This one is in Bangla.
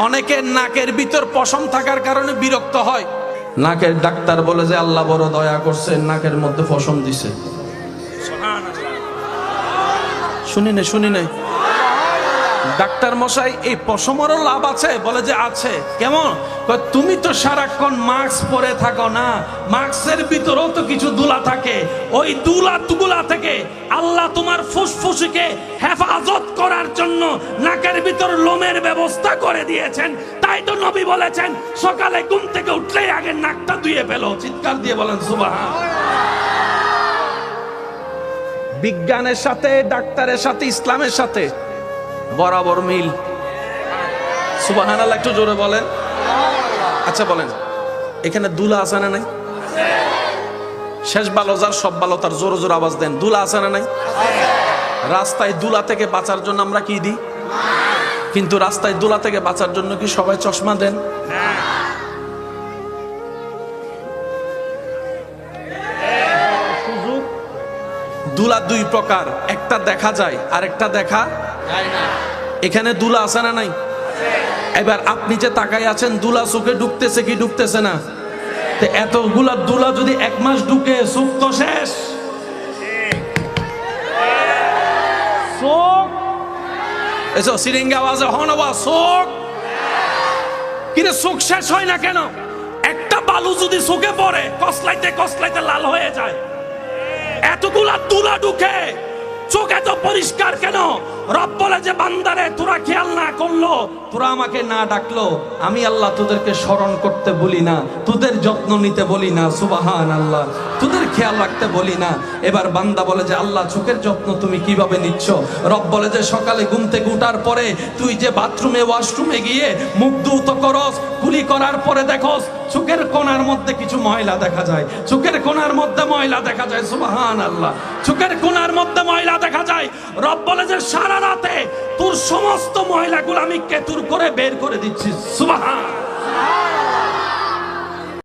অনেকের নাকের ভিতর পশম থাকার কারণে বিরক্ত হয়। নাকের ডাক্তার বলে যে আল্লাহ বড় দয়া করছে, নাকের মধ্যে পশম দিছে। শুনি নাই ডাক্তার মশাই এই পশমেরও লাভ আছে? বলে যে আছে। কেমন? তুমি তো সারাক্ষণ মাস্ক পরে থাকো না, মাস্কের ভিতরেও তো কিছু দুলা থাকে, ওই দুলা থেকে আল্লাহ তোমার ফুসফুসকে হেফাজত করার জন্য নাকের ভিতর লোমের ব্যবস্থা করে দিয়েছেন। তাই তো নবী বলেছেন সকালে ঘুম থেকে উঠলেই আগে নাকটা ধুয়ে ফেলো। চিৎকার দিয়ে বলেন সুবহান। বিজ্ঞানের সাথে, ডাক্তারের সাথে, ইসলামের সাথে বরাবর মিল। সুবহানাল্লাহ একটু জোরে বলেন। আচ্ছা বলেন, এখানে দুলা আছে না নাই? শেষ ভালো যার সব ভালো তার, জোরে জোরে আওয়াজ দেন। দুলা আছে না নাই? রাস্তায় দুলা থেকে বাঁচার জন্য আমরা কি দিই? কিন্তু রাস্তায় দুলা থেকে বাঁচার জন্য কি সবাই চশমা দেন? দুলা দুই প্রকার, একটা দেখা যায় আর একটা দেখা যায় না। এখানে দুলা আছে না নাই? এবার আপনি যে তাকায় আছেন, দুলা চোখে ঢুকতেছে কি ঢুকতেছে না? এতগুলা দুলা যদি এক মাস ঢুকে, চোখ তো শেষ। চোখ এসো সিরিঙ্গা আওয়াজে হনবা চোখ। কিন্তু চোখ শেষ হয় না কেন? একটা বালু যদি চোখে পড়ে কসলাইতে কসলাইতে লাল হয়ে যায়। এতগুলা দুলা ঢুকে, চোখ এত পরিষ্কার কেন? রব বলে যে বান্দারে তোরা খেয়াল না করলো, তোরা আমাকে না ডাকলো, আমি আল্লাহ তোদেরকে স্মরণ করতে বলি না, তোদের যত্ন নিতে বলি না। সুবহানাল্লাহ, তোদের খেয়াল রাখতে বলি না। এবার বান্দা বলে যে আল্লাহ চোখের যত্ন তুমি কিভাবে নিচ্ছ? রব বলে যে সকালে ঘুম থেকে উঠার পরে তুই যে বাথরুমে ওয়াশরুমে গিয়ে মুখ ধুত করস, কুলি করার পরে দেখোস চোখের কোণার মধ্যে কিছু ময়লা দেখা যায়, চোখের কোণার মধ্যে ময়লা দেখা যায়। সুবহানাল্লাহ, চোখের কোণার মধ্যে ময়লা দেখা যায়। রব বলে যে সারা রাতে তোর সমস্ত ময়লাগুলো আমি কেতুর করে বের করে দিচ্ছি। সুবহানাল্লাহ।